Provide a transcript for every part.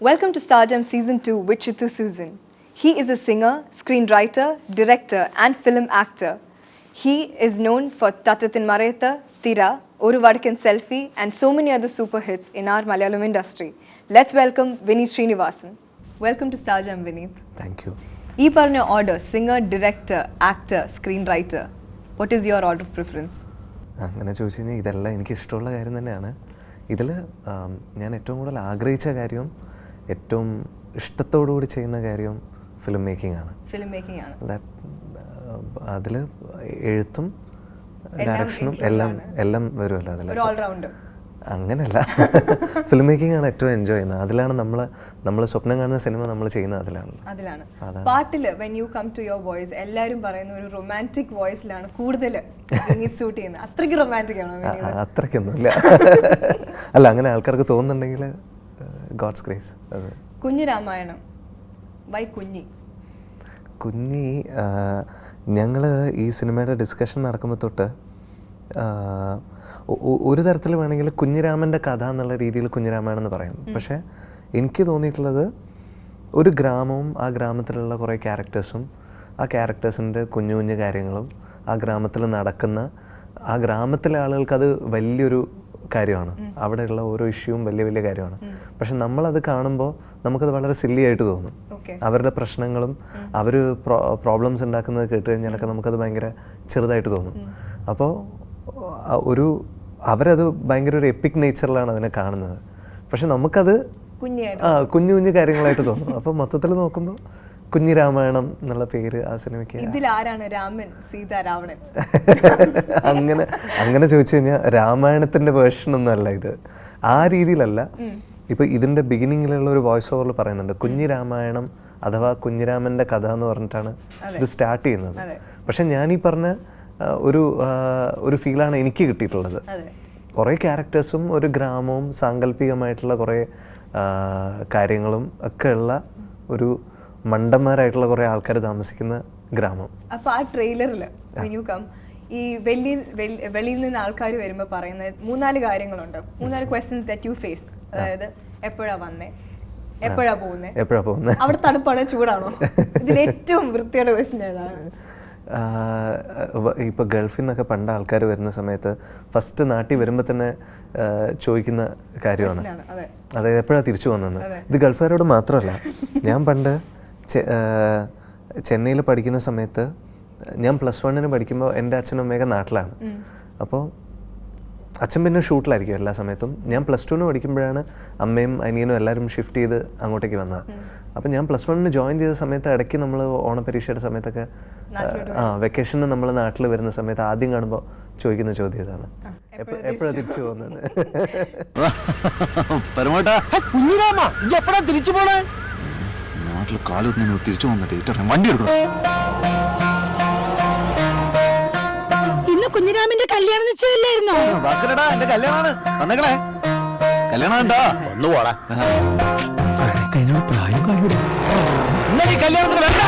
Welcome to Stardom Season 2 with Chittu Susan. He is a singer, screenwriter, director and film actor. He is known for Tattathin Marayatha, Tira, Oru Vadakkan Selfie and so many other super hits in our Malayalam industry. Let's welcome Vineet Srinivasan. Welcome to Stardom, Vineet. Thank you. ഈ പറഞ്ഞ order singer, director, actor, screen writer, what is your order of preference? അങ്ങനെ ചോദിച്ചു കഴിഞ്ഞാൽ ഇതെല്ലാം എനിക്ക് ഇഷ്ടമുള്ള കാര്യം തന്നെയാണ്. ഇതിൽ ഞാൻ ഏറ്റവും കൂടുതൽ ആഗ്രഹിച്ച കാര്യവും ഏറ്റവും ഇഷ്ടത്തോടുകൂടി ചെയ്യുന്ന കാര്യവും ഫിലിം മേക്കിംഗ് ആണ്. അതിൽ എഴുത്തും ഡയറക്ഷനും എല്ലാം വരുമല്ലോ അതിൽ. അങ്ങനെയല്ല, ഫിലിം മേക്കിംഗ് ആണ് ഏറ്റവും എൻജോയ് ചെയ്യുന്നത്. അതിലാണ് നമ്മൾ സ്വപ്നം കാണുന്ന സിനിമ നമ്മൾ ചെയ്യുന്നത് അതിലാണ്. പാട്ടില് when you come to your voice എല്ലാവരും പറയുന്ന ഒരു റൊമാൻറ്റിക് വോയിസിലാണ് കൂടുതൽ ഷൂട്ട് ചെയ്യുന്നത്. അത്രയ്ക്ക് റൊമാൻറ്റിക് ആണോ? അത്രയ്ക്കൊന്നുമില്ല. അല്ല, അങ്ങനെ ആൾക്കാർക്ക് തോന്നുന്നുണ്ടെങ്കിൽ ഗോഡ്സ് ഗ്രേസ്. കുഞ്ഞു രാമായണം, വൈ കുഞ്ഞി? ഞങ്ങൾ ഈ സിനിമയുടെ ഡിസ്കഷൻ നടക്കുമ്പോൾ തൊട്ട് ഒരു തരത്തിൽ വേണമെങ്കിൽ കുഞ്ഞിരാമൻ്റെ കഥ എന്നുള്ള രീതിയിൽ കുഞ്ഞിരാമായണം എന്ന് പറയും. പക്ഷേ എനിക്ക് തോന്നിയിട്ടുള്ളത് ഒരു ഗ്രാമവും ആ ഗ്രാമത്തിലുള്ള കുറേ ക്യാരക്ടേഴ്സും ആ ക്യാരക്ടേഴ്സിൻ്റെ കുഞ്ഞു കുഞ്ഞു കാര്യങ്ങളും ആ ഗ്രാമത്തിൽ നടക്കുന്ന ആ ഗ്രാമത്തിലെ ആളുകൾക്ക് അത് വലിയൊരു കാര്യമാണ്. അവിടെയുള്ള ഓരോ ഇഷ്യൂവും വലിയ വലിയ കാര്യമാണ്. പക്ഷെ നമ്മളത് കാണുമ്പോൾ നമുക്കത് വളരെ സില്ലി ആയിട്ട് തോന്നും. അവരുടെ പ്രശ്നങ്ങളും അവർ പ്രോബ്ലംസ് ഉണ്ടാക്കുന്നത് കേട്ട് കഴിഞ്ഞാലൊക്കെ നമുക്കത് ഭയങ്കര ചെറുതായിട്ട് തോന്നും. അപ്പോൾ അവരത് ഭയങ്കര ഒരു എപ്പിക് നേച്ചറിലാണ് അതിനെ കാണുന്നത്. പക്ഷെ നമുക്കത് കുഞ്ഞു കുഞ്ഞു കാര്യങ്ങളായിട്ട് തോന്നും. അപ്പോൾ മൊത്തത്തിൽ നോക്കുമ്പോൾ കുഞ്ഞി രാമായണം എന്നുള്ള പേര് ആ സിനിമയ്ക്ക്. അങ്ങനെ ചോദിച്ചു കഴിഞ്ഞാൽ രാമായണത്തിൻ്റെ വേർഷൻ ഒന്നും അല്ല ഇത്, ആ രീതിയിലല്ല. ഇപ്പം ഇതിൻ്റെ ബിഗിനിങ്ങിലുള്ള ഒരു വോയിസ് ഓവറിൽ പറയുന്നുണ്ട് കുഞ്ഞി രാമായണം അഥവാ കുഞ്ഞിരാമൻ്റെ കഥ എന്ന് പറഞ്ഞിട്ടാണ് ഇത് സ്റ്റാർട്ട് ചെയ്യുന്നത്. പക്ഷെ ഞാനീ പറഞ്ഞ ഒരു ഫീലാണ് എനിക്ക് കിട്ടിയിട്ടുള്ളത്. കുറേ ക്യാരക്ടേഴ്സും ഒരു ഗ്രാമവും സാങ്കല്പികമായിട്ടുള്ള കുറേ കാര്യങ്ങളും ഒക്കെ ഉള്ള ഒരു മണ്ടന്മാരായിട്ടുള്ള കുറേ ആൾക്കാർ താമസിക്കുന്ന ഗ്രാമം. അപ്പോൾ ആ ട്രെയിലറിൽ ഈ വെളിയിൽ നിന്ന് ആൾക്കാർ വരുമ്പോൾ പറയുന്ന 3-4 കാര്യങ്ങളുണ്ട്, 3-4 ക്വസ്റ്റ്യൻസ് ദാറ്റ് യു ഫേസ്. അതായത് എപ്പോഴാ വന്നേ, എപ്പോഴാ പോകുന്നത്, അവിടെ തണുപ്പാണോ ചൂടാണോ, ഇതിൽ ഏറ്റവും വൃത്തിയുടെ ക്വസ്റ്റ്യൻ ഏതാണ്? ഇപ്പോൾ ഗൾഫിൽ നിന്നൊക്കെ പണ്ട് ആൾക്കാർ വരുന്ന സമയത്ത് ഫസ്റ്റ് നാട്ടിൽ വരുമ്പോൾ തന്നെ ചോദിക്കുന്ന കാര്യമാണ്, അതായത് എപ്പോഴാണ് തിരിച്ചു വന്നതെന്ന്. ഇത് ഗൾഫുകാരോട് മാത്രമല്ല. ഞാൻ പണ്ട് ചെന്നൈയിൽ പഠിക്കുന്ന സമയത്ത് ഞാൻ +1 പഠിക്കുമ്പോൾ എൻ്റെ അച്ഛനും അമ്മയൊക്കെ നാട്ടിലാണ്. അപ്പോൾ അച്ഛൻ പിന്നെ ഷൂട്ടിലായിരിക്കും എല്ലാ സമയത്തും. ഞാൻ +2 പഠിക്കുമ്പോഴാണ് അമ്മയും അനിയനും എല്ലാവരും ഷിഫ്റ്റ് ചെയ്ത് അങ്ങോട്ടേക്ക് വന്നത്. അപ്പം ഞാൻ +1 ജോയിൻ ചെയ്ത സമയത്ത് ഇടയ്ക്ക് നമ്മൾ ഓണപരീക്ഷയുടെ സമയത്തൊക്കെ വെക്കേഷന് നമ്മൾ നാട്ടിൽ വരുന്ന സമയത്ത് ആദ്യം കാണുമ്പോൾ ചോദിക്കുന്ന ചോദ്യം ഇതാണ്, എപ്പോഴാണ് തിരിച്ചു പോകുന്നത്? കുഞ്ഞിരാമന്റെ കല്യാണം നിശ്ചയമില്ലായിരുന്നോ? ഭാസ്കരേട്ടാ, എന്റെ കല്യാണമാണ്. വന്നേക്കണേ, കല്യാണം എന്താ? ഒന്ന് പോടാ, പ്രായം കഴിയൂടെ കല്യാണത്തിന് വേണ്ട.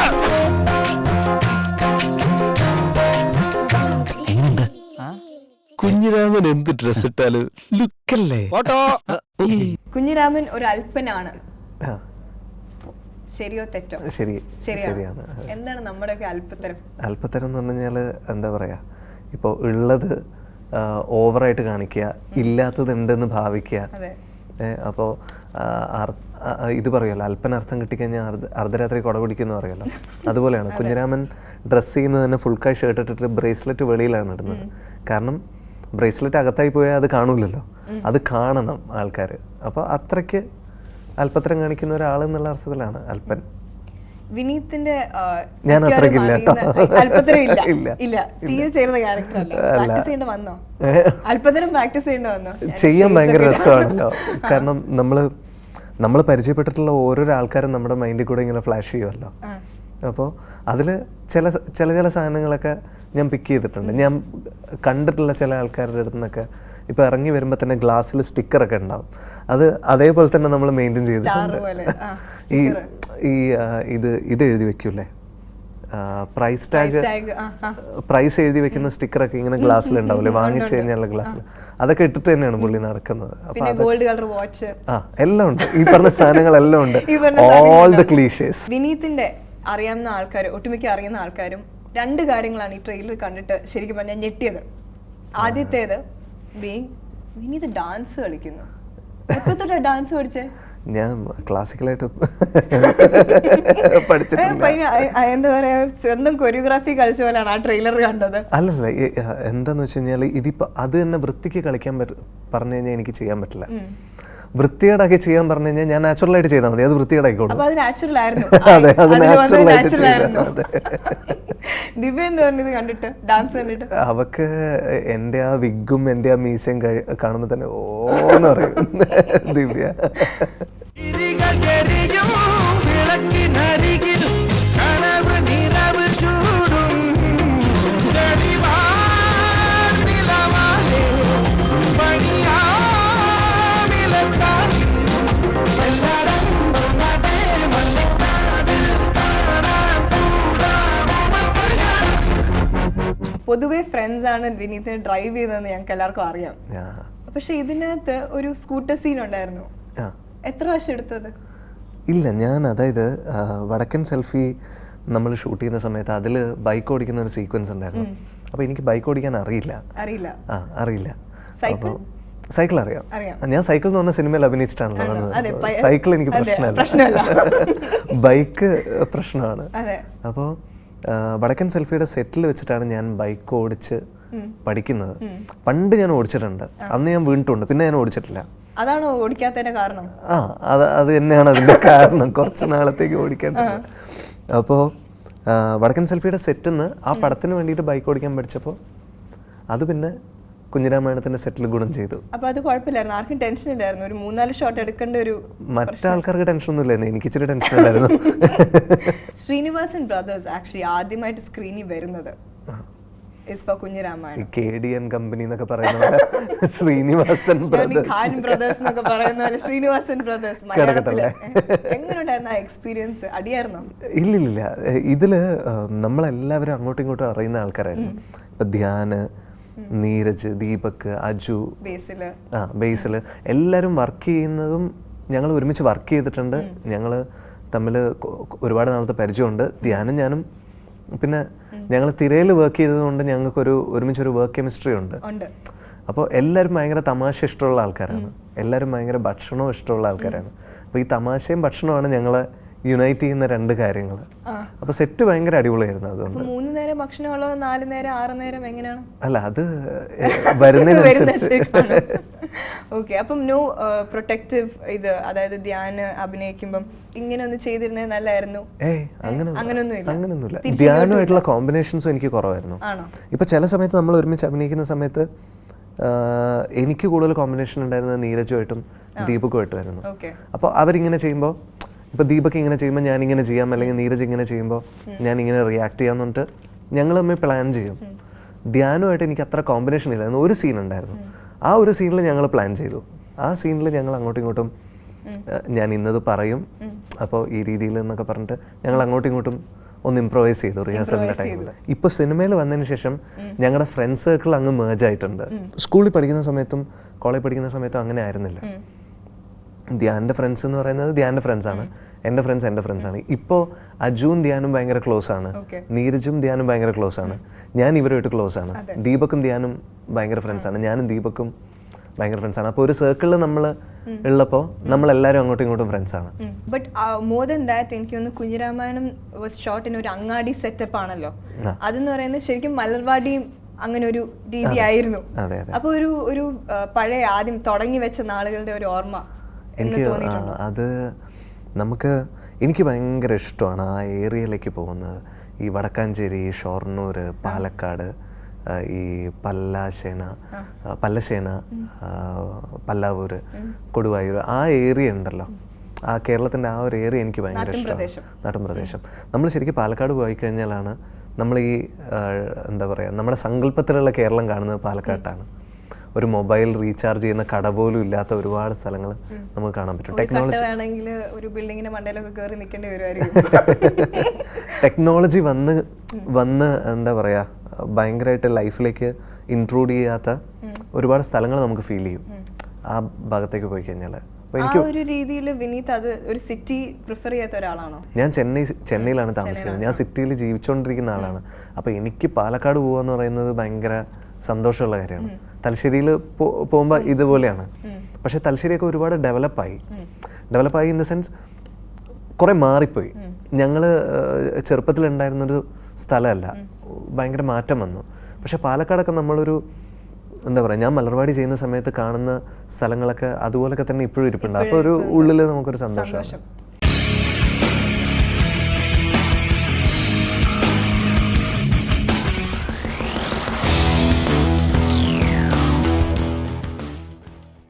എങ്ങനെയുണ്ട് കുഞ്ഞിരാമൻ? എന്ത് ഡ്രസ് ഇട്ടാല് ലുക്കല്ലേ? കുഞ്ഞിരാമൻ ഒരു അല്പനാണ്, ശരിയോ തെറ്റോ? ശരിയാണ്. എന്താണ് നമ്മുടെയൊക്കെ അല്പത്തരം എന്ന് പറഞ്ഞു കഴിഞ്ഞാൽ എന്താ പറയാ, ഇപ്പോൾ ഉള്ളത് ഓവറായിട്ട് കാണിക്കുക, ഇല്ലാത്തത് ഉണ്ടെന്ന് ഭാവിക്കുക. അപ്പോൾ ഇത് പറയുമല്ലോ, അല്പനർത്ഥം കിട്ടിക്കഴിഞ്ഞാൽ അർദ്ധരാത്രി കുട പിടിക്കുമെന്ന് പറയുമല്ലോ. അതുപോലെയാണ് കുഞ്ഞിരാമൻ ഡ്രസ്സ് ചെയ്യുന്നത് തന്നെ ഫുൾ കായ് ഷർട്ട് ഇട്ടിട്ട് ബ്രേസ്ലെറ്റ് വെളിയിലാണ് ഇടുന്നത്. കാരണം ബ്രേസ്ലെറ്റ് അകത്തായി പോയാൽ അത് കാണൂലല്ലോ, അത് കാണണം ആൾക്കാർ. അപ്പോൾ അത്രയ്ക്ക് അല്പത്തരം കാണിക്കുന്ന ഒരാൾ എന്നുള്ള അർത്ഥത്തിലാണ് അല്പൻ. വിനീത്തിന്റെ ഞാൻ അത്രയ്ക്കില്ല കേട്ടോ, ചെയ്യാൻ ഭയങ്കര രസമാണല്ലോ. കാരണം നമ്മൾ പരിചയപ്പെട്ടിട്ടുള്ള ഓരോരോ ആൾക്കാരും നമ്മുടെ മൈൻഡിൽ കൂടെ ഇങ്ങനെ ഫ്ലാഷ് ചെയ്യുമല്ലോ. അപ്പോൾ അതിൽ ചില സാധനങ്ങളൊക്കെ ഞാൻ പിക്ക് ചെയ്തിട്ടുണ്ട്. ഞാൻ കണ്ടിട്ടുള്ള ചില ആൾക്കാരുടെ അടുത്ത് നിന്നൊക്കെ ഇപ്പോൾ ഇറങ്ങി വരുമ്പോൾ തന്നെ ഗ്ലാസ്സിൽ സ്റ്റിക്കറൊക്കെ ഉണ്ടാവും. അത് അതേപോലെ തന്നെ നമ്മൾ മെയിൻറ്റെയിൻ ചെയ്തിട്ടുണ്ട്. ഈ ഇത് എഴുതി വെക്കൂലേ, പ്രൈസ് ടാഗ് പ്രൈസ് എഴുതി വെക്കുന്ന സ്റ്റിക്കറൊക്കെ ഇങ്ങനെ ഗ്ലാസ്സിലുണ്ടാവില്ലേ, വാങ്ങിച്ചു കഴിഞ്ഞാൽ ഗ്ലാസ്സിൽ, അതൊക്കെ ഇട്ടിട്ട് തന്നെയാണ് പുള്ളി നടക്കുന്നത്. അപ്പൊ ഗോൾഡ് കളർ വാച്ച്, എല്ലാം ഉണ്ട്, ഈ പറഞ്ഞ സാധനങ്ങളെല്ലാം ഉണ്ട്, ഓൾ ദ ക്ലീഷേസ്. വിനീതിന്റെ അറിയാവുന്ന ആൾക്കാർ, ഒട്ടുമിക്ക അറിയുന്ന ആൾക്കാരും 2 കാര്യങ്ങളാണ് ഈ ട്രെയിലർ കണ്ടിട്ട് ശരിക്കും പറഞ്ഞാൽ ഞെട്ടിയത്. ആദ്യത്തേത് വിനീത് ഡാൻസ് കളിക്കുന്നു. എത്രത്തോട്ടാ ഡാൻസ് പഠിച്ചേ? ഞാൻ ക്ലാസിക്കലായിട്ട് പഠിച്ചിട്ടില്ല. എന്താ പറയാ, സ്വന്തം കൊറിയോഗ്രാഫി കളിച്ച പോലെയാണ് ആ ട്രെയിലർ കണ്ടത്. അല്ലല്ല, എന്താന്ന് വെച്ച് കഴിഞ്ഞാൽ ഇതിപ്പോ അത് തന്നെ വൃത്തിക്ക് കളിക്കാൻ പറഞ്ഞു കഴിഞ്ഞാൽ എനിക്ക് ചെയ്യാൻ പറ്റില്ല. വൃത്തികേടാക്കി ചെയ്യാൻ പറഞ്ഞു കഴിഞ്ഞാൽ ഞാൻ നാച്ചുറലായിട്ട് ചെയ്താൽ മതി, അത് വൃത്തികേടായിക്കോളും. അതെ, അത് നാച്ചുറലായിട്ട് ചെയ്താൽ. അതെ. ദിവ്യ എന്ന് പറഞ്ഞത് കണ്ടിട്ട്, ഡാൻസ് കണ്ടിട്ട് അവക്ക് എൻ്റെ ആ വിഗും എൻ്റെ ആ മീശയും കാണുമ്പോൾ തന്നെ ഓന്ന് പറയും ദിവ്യ. പൊതുവെ ഫ്രണ്ട്സ് ആണ് വിനീതിനെ ഡ്രൈവ് ചെയ്തതെന്ന് ഞങ്ങൾക്ക് എല്ലാവർക്കും അറിയാം. പക്ഷെ ഇതിനകത്ത് ഒരു സ്കൂട്ടർ സീൻ ഉണ്ടായിരുന്നു. എത്ര പ്രാവശ്യം എടുത്തത്? ഇല്ല, ഞാൻ അതായത് വടക്കൻ സെൽഫി നമ്മൾ ഷൂട്ട് ചെയ്യുന്ന സമയത്ത് അതിൽ ബൈക്ക് ഓടിക്കുന്ന ഒരു സീക്വൻസ് ഉണ്ടായിരുന്നു. അപ്പോൾ എനിക്ക് ബൈക്ക് ഓടിക്കാൻ അറിയില്ല. അപ്പോൾ സൈക്കിൾ അറിയാം. ഞാൻ സൈക്കിൾ എന്ന് പറഞ്ഞ സിനിമയിൽ അഭിനയിച്ചിട്ടാണല്ലോ വന്നത്. സൈക്കിൾ എനിക്ക് പ്രശ്നമല്ല, ബൈക്ക് പ്രശ്നമാണ്. അപ്പോൾ വടക്കൻ സെൽഫിയുടെ സെറ്റിൽ വെച്ചിട്ടാണ് ഞാൻ ബൈക്ക് ഓടിച്ച് പഠിക്കുന്നത്. പണ്ട് ഞാൻ ഓടിച്ചിട്ടുണ്ട്, അന്ന് ഞാൻ വീണിട്ടുണ്ട്, പിന്നെ ഞാൻ ഓടിച്ചിട്ടില്ല. അതാണോ ഓടിക്കാത്തതിന്റെ കാരണം? അത് തന്നെയാണ് അതിന്റെ കാരണം. കുറച്ച് നാളത്തേക്ക് ഓടിക്കേണ്ടത്. അപ്പോൾ വടക്കൻ സെൽഫിയുടെ സെറ്റിൽ നിന്ന് ആ പടത്തിന് വേണ്ടിയിട്ട് ബൈക്ക് ഓടിക്കാൻ പഠിച്ചപ്പോൾ അത് പിന്നെ കുഞ്ഞിരാമായണത്തിന്റെ സെറ്റിൽ ഗുണം ചെയ്തു. അപ്പോൾ അത് കുഴപ്പമില്ലായിരുന്നു, ആർക്കും ടെൻഷൻ ഇല്ലായിരുന്നു. ഒരു 3-4 ഷോട്ട് എടുക്കേണ്ട ഒരു മറ്റാൾക്കാർക്ക് ടെൻഷൻ ഒന്നും ഇല്ലായിരുന്നു, എനിക്ക് ഇച്ചിരി ടെൻഷൻ ഉണ്ടായിരുന്നു. ശ്രീനിവാസൻ ബ്രദേഴ്സ് ആക്ച്വലി ആദ്യമായിട്ട് സ്ക്രീനിൽ വരുന്നത് കുഞ്ഞിരാമായണം. KDN കമ്പനി എന്നൊക്കെ പറയുന്ന ശ്രീനിവാസൻ ശ്രീനിവാസൻ ബ്രദേഴ്സ് മലയാളത്തില് എങ്ങനെയുണ്ടായിരുന്നു ആ എക്സ്പീരിയൻസ്? അടിയായിരുന്നോ? ഇല്ലില്ല, ഇതില് നമ്മളെല്ലാവരും അങ്ങോട്ടും ഇങ്ങോട്ടും അറിയുന്ന ആൾക്കാരായിരുന്നു. ഇപ്പൊ ധ്യാന്, നീരജ്, ദീപക്, അജു, ബേസിൽ എല്ലാവരും വർക്ക് ചെയ്യുന്നതും ഞങ്ങൾ ഒരുമിച്ച് വർക്ക് ചെയ്തിട്ടുണ്ട്. ഞങ്ങൾ തമ്മിൽ ഒരുപാട് നാളത്തെ പരിചയമുണ്ട്. ധ്യാനും ഞാനും പിന്നെ ഞങ്ങൾ തിരയിൽ വർക്ക് ചെയ്തതുകൊണ്ട് ഞങ്ങൾക്കൊരു ഒരുമിച്ചൊരു വർക്ക് കെമിസ്ട്രി ഉണ്ട്. അപ്പോൾ എല്ലാവരും ഭയങ്കര തമാശ ഇഷ്ടമുള്ള ആൾക്കാരാണ്, എല്ലാവരും ഭയങ്കര ഭക്ഷണവും ഇഷ്ടമുള്ള ആൾക്കാരാണ്. അപ്പോൾ ഈ തമാശയും ഭക്ഷണമാണ് ഞങ്ങളെ യുണൈറ്റ് ചെയ്യുന്ന 2 കാര്യങ്ങൾ. അപ്പോൾ സെറ്റ് ഭയങ്കര അടിപൊളിയായിരുന്നു. അതുകൊണ്ട് 3 നേരം ഭക്ഷണമുള്ളോ 4 നേരം 6 നേരം എങ്ങനെയാണ്? അല്ല, അത് വരുന്നതിനനുസരിച്ച്. ഓക്കെ, അപ്പം നോ പ്രൊട്ടക്റ്റീവ് ഇത്, അതായത് ധ്യാന് അഭിനയിക്കുമ്പം ഇങ്ങനെ ഒന്ന് ചെയ്തിരുന്നത് നല്ലായിരുന്നു? അങ്ങനെയൊന്നുമില്ല. ധ്യാനുമായിട്ടുള്ള കോമ്പിനേഷൻസും എനിക്ക് കുറവായിരുന്നു. ഇപ്പൊ ചില സമയത്ത് നമ്മൾ ഒരുമിച്ച് അഭിനയിക്കുന്ന സമയത്ത് എനിക്ക് കൂടുതൽ കോമ്പിനേഷൻ ഉണ്ടായിരുന്നത് നീരജുമായിട്ടും ദീപകുമായിട്ടുമായിരുന്നു. അപ്പോൾ അവരിങ്ങനെ ചെയ്യുമ്പോൾ, ഇപ്പോൾ ദീപക് ഇങ്ങനെ ചെയ്യുമ്പോൾ ഞാൻ ഇങ്ങനെ ചെയ്യാം, അല്ലെങ്കിൽ നീരജ് ഇങ്ങനെ ചെയ്യുമ്പോൾ ഞാൻ ഇങ്ങനെ റിയാക്ട് ചെയ്യാന്ന് പറഞ്ഞിട്ട് ഞങ്ങൾ തമ്മിൽ പ്ലാൻ ചെയ്യും. ധ്യാനുമായിട്ട് എനിക്ക് അത്ര കോമ്പിനേഷൻ ഇല്ലായിരുന്നു. ഒരു സീൻ ഉണ്ടായിരുന്നു, ആ ഒരു സീനിൽ ഞങ്ങൾ പ്ലാൻ ചെയ്തു. ആ സീനിൽ ഞങ്ങൾ അങ്ങോട്ടും ഇങ്ങോട്ടും ഞാൻ ഇന്നത് പറയും, അപ്പോൾ ഈ രീതിയിൽ എന്നൊക്കെ പറഞ്ഞിട്ട് ഞങ്ങൾ അങ്ങോട്ടും ഇങ്ങോട്ടും ഒന്ന് ഇംപ്രവൈസ് ചെയ്തു റിഹേഴ്സലിൻ്റെ ടൈമിൽ. ഇപ്പോൾ സിനിമയിൽ വന്നതിന് ശേഷം ഞങ്ങളുടെ ഫ്രണ്ട് സർക്കിൾ അങ്ങ് മേജ് ആയിട്ടുണ്ട്. സ്കൂളിൽ പഠിക്കുന്ന സമയത്തും കോളേജ് പഠിക്കുന്ന സമയത്തും അങ്ങനെ ആയിരുന്നില്ല. ധ്യാൻ്റെ ഫ്രണ്ട്സ് എന്ന് പറയുന്നത് ധ്യാൻ്റെ ഫ്രണ്ട്സാണ്, എൻ്റെ ഫ്രണ്ട്സ് എൻ്റെ ഫ്രണ്ട്സാണ്. ഇപ്പോൾ അജുവും ധ്യാനും ഭയങ്കര ക്ലോസ് ആണ്, നീരജും ധ്യാനും ഭയങ്കര ക്ലോസ് ആണ്, ഞാൻ ഇവരുമായിട്ട് ക്ലോസ് ആണ്. ദീപക്കും ധ്യാനും ഭയങ്കര ഫ്രണ്ട്സാണ്, ഞാനും ദീപക്കും ഭയങ്കര ഫ്രണ്ട്സാണ്. അപ്പോൾ ഒരു സർക്കിളിൽ നമ്മൾ ഉള്ളപ്പോൾ നമ്മളെല്ലാവരും അങ്ങോട്ടും ഇങ്ങോട്ടും ഫ്രണ്ട്സാണ്. ബട്ട് മോർ ദാൻ ദാറ്റ് എനിക്ക് തോന്നുന്നു കുഞ്ഞിരാമായണം വാസ് ഷോട്ട് ഇൻ ഒരു അങ്ങാടി സെറ്റപ്പ് ആണല്ലോ. അതെന്ന് പറയുന്നത് ശരിക്കും മലർവാടിയും അങ്ങനെ ഒരു രീതി ആയിരുന്നു. അപ്പോൾ ഒരു പഴയ ആദ്യം തുടങ്ങി വെച്ച നാളുകളുടെ ഒരു ഓർമ്മ എനിക്ക് അത് എനിക്ക് ഭയങ്കര ഇഷ്ടമാണ് ആ ഏരിയയിലേക്ക് പോകുന്നത്. ഈ വടക്കാഞ്ചേരി, ഷൊർണൂർ, പാലക്കാട്, ഈ പല്ലശ്ശേന, പല്ലാവൂർ, കൊടുവായൂർ, ആ ഏരിയ ഉണ്ടല്ലോ, ആ കേരളത്തിൻ്റെ ആ ഒരു ഏരിയ എനിക്ക് ഭയങ്കര ഇഷ്ടമാണ്. നാട്ടിൻപ്രദേശം. നമ്മൾ ശരിക്കും പാലക്കാട് പോയി കഴിഞ്ഞാലാണ് നമ്മൾ ഈ എന്താ പറയുക, നമ്മുടെ സങ്കല്പത്തിലുള്ള കേരളം കാണുന്നത് പാലക്കാട്ടാണ്. ഒരു മൊബൈൽ റീചാർജ് ചെയ്യുന്ന കട പോലും ഇല്ലാത്ത ഒരുപാട് സ്ഥലങ്ങൾ നമുക്ക് കാണാൻ പറ്റും. ടെക്നോളജി വേണമെങ്കിൽ ഒരു ബിൽഡിങ്ങിന്റെ മണ്ടയിലൊക്കെ കയറി നിൽക്കേണ്ടി വരുമായിരിക്കും. ടെക്നോളജി വന്ന് എന്താ പറയുക, ഭയങ്കരമായിട്ട് ലൈഫിലേക്ക് ഇൻട്രൂഡ് ചെയ്യാത്ത ഒരുപാട് സ്ഥലങ്ങൾ നമുക്ക് ഫീൽ ചെയ്യും ആ ഭാഗത്തേക്ക് പോയി കഴിഞ്ഞാൽ. ആ ഒരു രീതിയിൽ വിനീത് അത് ഒരു സിറ്റി പ്രിഫർ ചെയ്യാത്ത ഒരാളാണോ? ഞാൻ ചെന്നൈയിലാണ് താമസിക്കുന്നത്. ഞാൻ സിറ്റിയിൽ ജീവിച്ചുകൊണ്ടിരിക്കുന്ന ആളാണ്. അപ്പോൾ എനിക്ക് പാലക്കാട് പോകാന്ന് പറയുന്നത് ഭയങ്കര സന്തോഷമുള്ള കാര്യമാണ്. തലശ്ശേരിയിൽ പോകുമ്പോൾ ഇതുപോലെയാണ്. പക്ഷേ തലശ്ശേരിയൊക്കെ ഒരുപാട് ഡെവലപ്പായി ഇൻ ദ സെൻസ് കുറേ മാറിപ്പോയി. ഞങ്ങൾ ചെറുപ്പത്തിലുണ്ടായിരുന്നൊരു സ്ഥലമല്ല, ഭയങ്കര മാറ്റം വന്നു. പക്ഷേ പാലക്കാടൊക്കെ നമ്മളൊരു എന്താ പറയുക, ഞാൻ മലർവാടി ചെയ്യുന്ന സമയത്ത് കാണുന്ന സ്ഥലങ്ങളൊക്കെ അതുപോലൊക്കെ തന്നെ ഇപ്പോഴും ഇരിപ്പുണ്ട്. അപ്പോൾ ഒരു ഉള്ളിൽ നമുക്കൊരു സന്തോഷമാണ്.